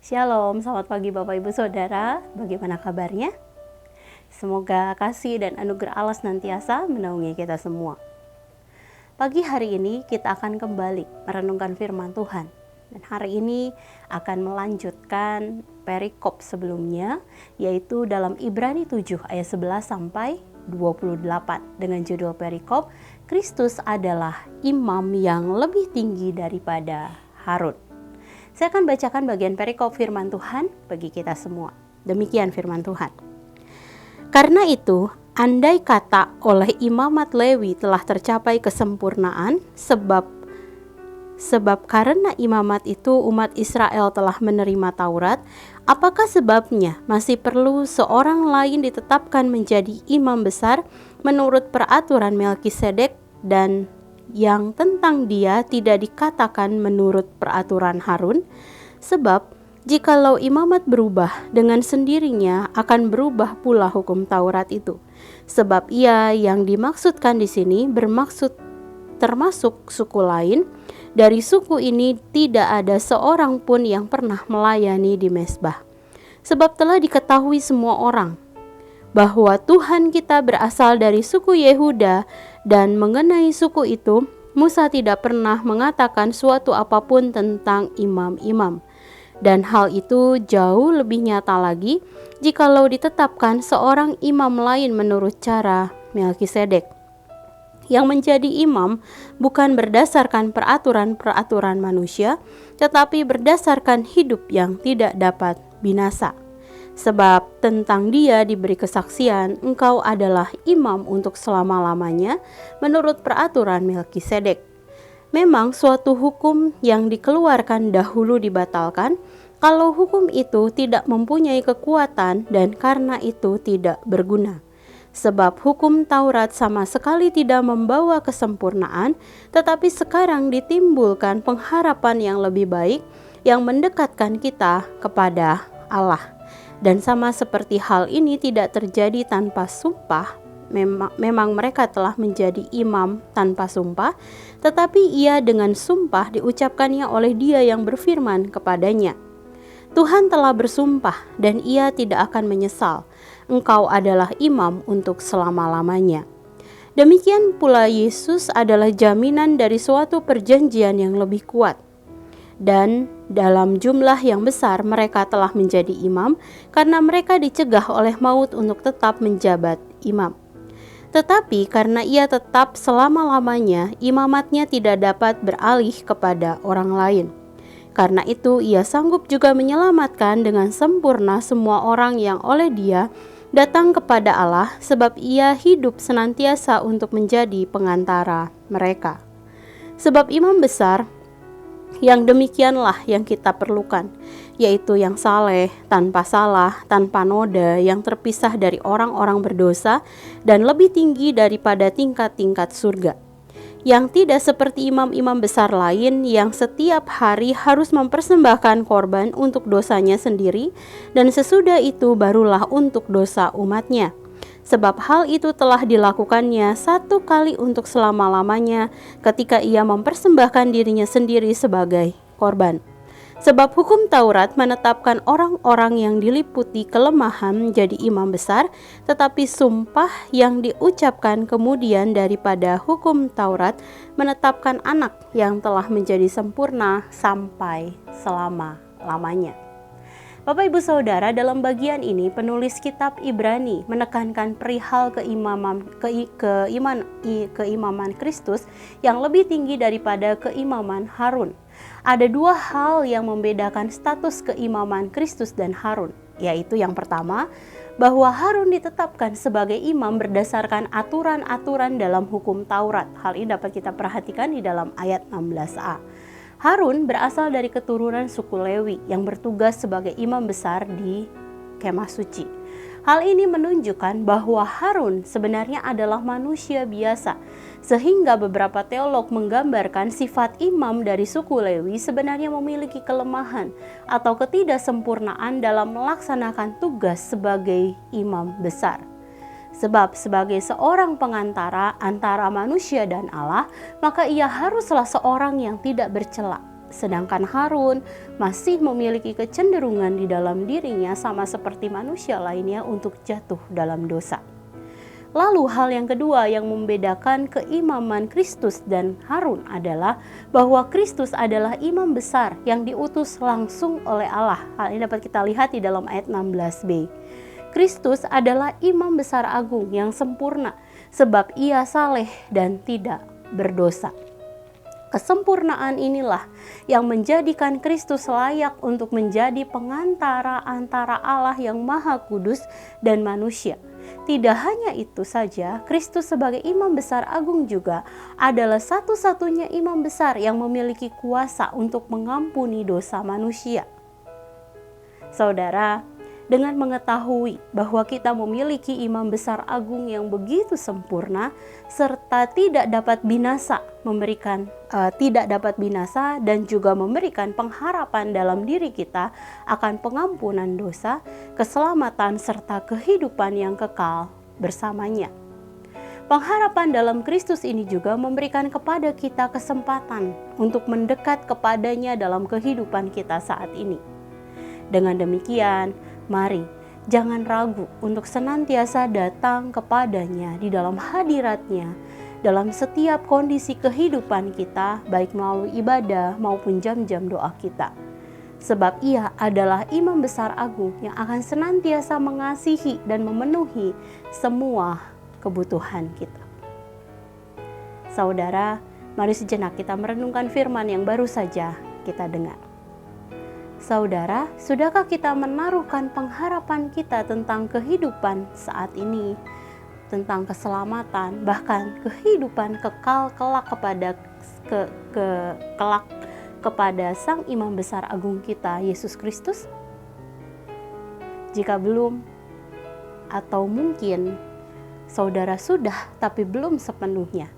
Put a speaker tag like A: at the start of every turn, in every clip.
A: Shalom, selamat pagi Bapak Ibu Saudara, bagaimana kabarnya? Semoga kasih dan anugerah Allah senantiasa menaungi kita semua. Pagi hari ini kita akan kembali merenungkan firman Tuhan. Dan hari ini akan melanjutkan perikop sebelumnya, yaitu dalam Ibrani 7 ayat 11 sampai 28 dengan judul perikop, Kristus adalah imam yang lebih tinggi daripada Harun. Saya akan bacakan bagian perikop firman Tuhan bagi kita semua. Demikian firman Tuhan. Karena itu, andai kata oleh imamat Lewi telah tercapai kesempurnaan, sebab karena imamat itu umat Israel telah menerima Taurat, apakah sebabnya masih perlu seorang lain ditetapkan menjadi imam besar menurut peraturan Melkisedek, dan yang tentang dia tidak dikatakan menurut peraturan Harun? Sebab jikalau imamat berubah, dengan sendirinya akan berubah pula hukum Taurat itu. Sebab ia yang dimaksudkan di sini bermaksud termasuk suku lain. Dari suku ini tidak ada seorang pun yang pernah melayani di mezbah. Sebab telah diketahui semua orang bahwa Tuhan kita berasal dari suku Yehuda, dan mengenai suku itu Musa tidak pernah mengatakan suatu apapun tentang imam-imam. Dan hal itu jauh lebih nyata lagi jikalau ditetapkan seorang imam lain menurut cara Melkisedek, yang menjadi imam bukan berdasarkan peraturan-peraturan manusia, tetapi berdasarkan hidup yang tidak dapat binasa. Sebab tentang dia diberi kesaksian, engkau adalah imam untuk selama-lamanya menurut peraturan Melkisedek. Memang suatu hukum yang dikeluarkan dahulu dibatalkan, kalau hukum itu tidak mempunyai kekuatan dan karena itu tidak berguna. Sebab hukum Taurat sama sekali tidak membawa kesempurnaan, tetapi sekarang ditimbulkan pengharapan yang lebih baik yang mendekatkan kita kepada Allah. Dan sama seperti hal ini tidak terjadi tanpa sumpah, memang mereka telah menjadi imam tanpa sumpah, tetapi ia dengan sumpah diucapkannya oleh dia yang berfirman kepadanya. Tuhan telah bersumpah dan ia tidak akan menyesal. Engkau adalah imam untuk selama-lamanya. Demikian pula Yesus adalah jaminan dari suatu perjanjian yang lebih kuat. Dan dalam jumlah yang besar mereka telah menjadi imam karena mereka dicegah oleh maut untuk tetap menjabat imam. Tetapi karena ia tetap selama-lamanya, imamatnya tidak dapat beralih kepada orang lain. Karena itu ia sanggup juga menyelamatkan dengan sempurna semua orang yang oleh dia datang kepada Allah, sebab ia hidup senantiasa untuk menjadi pengantara mereka. Sebab imam besar yang demikianlah yang kita perlukan, yaitu yang saleh, tanpa salah, tanpa noda, yang terpisah dari orang-orang berdosa, dan lebih tinggi daripada tingkat-tingkat surga. Yang tidak seperti imam-imam besar lain yang setiap hari harus mempersembahkan korban untuk dosanya sendiri, dan sesudah itu barulah untuk dosa umatnya. Sebab hal itu telah dilakukannya satu kali untuk selama-lamanya ketika ia mempersembahkan dirinya sendiri sebagai korban. Sebab hukum Taurat menetapkan orang-orang yang diliputi kelemahan menjadi imam besar, tetapi sumpah yang diucapkan kemudian daripada hukum Taurat menetapkan anak yang telah menjadi sempurna sampai selama-lamanya. Bapak Ibu Saudara, dalam bagian ini penulis kitab Ibrani menekankan perihal keimaman Kristus yang lebih tinggi daripada keimaman Harun. Ada dua hal yang membedakan status keimaman Kristus dan Harun, yaitu yang pertama, bahwa Harun ditetapkan sebagai imam berdasarkan aturan-aturan dalam hukum Taurat. Hal ini dapat kita perhatikan di dalam ayat 16a. Harun berasal dari keturunan suku Lewi yang bertugas sebagai imam besar di kemah suci. Hal ini menunjukkan bahwa Harun sebenarnya adalah manusia biasa, sehingga beberapa teolog menggambarkan sifat imam dari suku Lewi sebenarnya memiliki kelemahan atau ketidaksempurnaan dalam melaksanakan tugas sebagai imam besar. Sebab sebagai seorang pengantara antara manusia dan Allah, maka ia haruslah seorang yang tidak bercela. Sedangkan Harun masih memiliki kecenderungan di dalam dirinya sama seperti manusia lainnya untuk jatuh dalam dosa. Lalu hal yang kedua yang membedakan keimaman Kristus dan Harun adalah bahwa Kristus adalah imam besar yang diutus langsung oleh Allah. Hal ini dapat kita lihat di dalam ayat 16b. Kristus adalah imam besar agung yang sempurna sebab ia saleh dan tidak berdosa. Kesempurnaan inilah yang menjadikan Kristus layak untuk menjadi pengantara antara Allah yang Maha Kudus dan manusia. Tidak hanya itu saja, Kristus sebagai imam besar agung juga adalah satu-satunya imam besar yang memiliki kuasa untuk mengampuni dosa manusia. Saudara, dengan mengetahui bahwa kita memiliki imam besar agung yang begitu sempurna serta tidak dapat binasa dan juga memberikan pengharapan dalam diri kita akan pengampunan dosa, keselamatan serta kehidupan yang kekal bersamanya. Pengharapan dalam Kristus ini juga memberikan kepada kita kesempatan untuk mendekat kepadanya dalam kehidupan kita saat ini. Dengan demikian, mari jangan ragu untuk senantiasa datang kepadanya di dalam hadiratnya dalam setiap kondisi kehidupan kita, baik melalui ibadah maupun jam-jam doa kita. Sebab ia adalah imam besar agung yang akan senantiasa mengasihi dan memenuhi semua kebutuhan kita. Saudara, mari sejenak kita merenungkan firman yang baru saja kita dengar. Saudara, sudahkah kita menaruhkan pengharapan kita tentang kehidupan saat ini, tentang keselamatan, bahkan kehidupan kekal kelak kepada Sang Imam Besar Agung kita, Yesus Kristus? Jika belum, atau mungkin saudara sudah tapi belum sepenuhnya,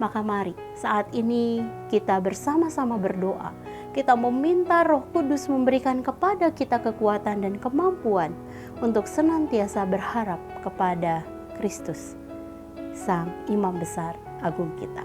A: maka mari saat ini kita bersama-sama berdoa. Kita meminta Roh Kudus memberikan kepada kita kekuatan dan kemampuan untuk senantiasa berharap kepada Kristus, Sang Imam Besar Agung kita.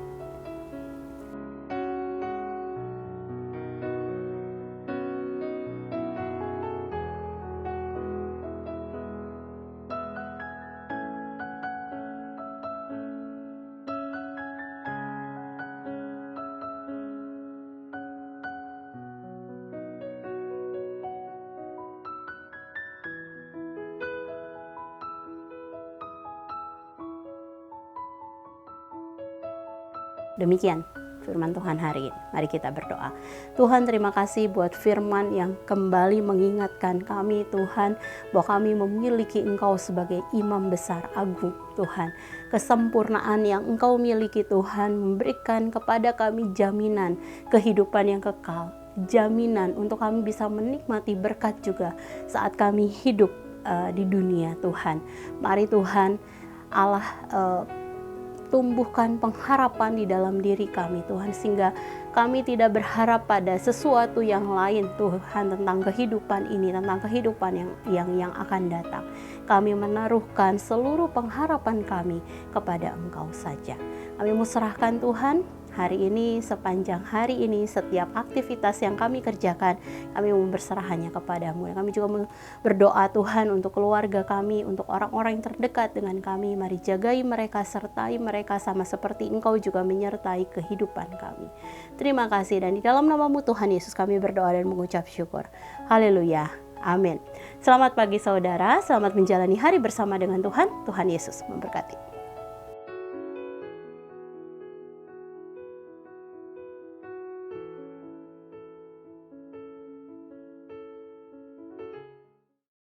A: Demikian firman Tuhan hari ini. Mari kita berdoa. Tuhan, terima kasih buat firman yang kembali mengingatkan kami, Tuhan, bahwa kami memiliki Engkau sebagai imam besar agung, Tuhan. Kesempurnaan yang Engkau miliki, Tuhan, memberikan kepada kami jaminan kehidupan yang kekal, jaminan untuk kami bisa menikmati berkat juga saat kami hidup di dunia, Tuhan. Mari Tuhan Allah tumbuhkan pengharapan di dalam diri kami, Tuhan, sehingga kami tidak berharap pada sesuatu yang lain, Tuhan, tentang kehidupan ini, tentang kehidupan yang akan datang. Kami menaruhkan seluruh pengharapan kami kepada Engkau saja. Kami mau serahkan, Tuhan, hari ini, sepanjang hari ini, setiap aktivitas yang kami kerjakan, kami mau berserahnya kepadamu. Dan kami juga berdoa, Tuhan, untuk keluarga kami, untuk orang-orang yang terdekat dengan kami. Mari jagai mereka, sertai mereka sama seperti Engkau juga menyertai kehidupan kami. Terima kasih, dan di dalam nama-Mu Tuhan Yesus kami berdoa dan mengucap syukur. Haleluya. Amin. Selamat pagi saudara, selamat menjalani hari bersama dengan Tuhan. Tuhan Yesus memberkati.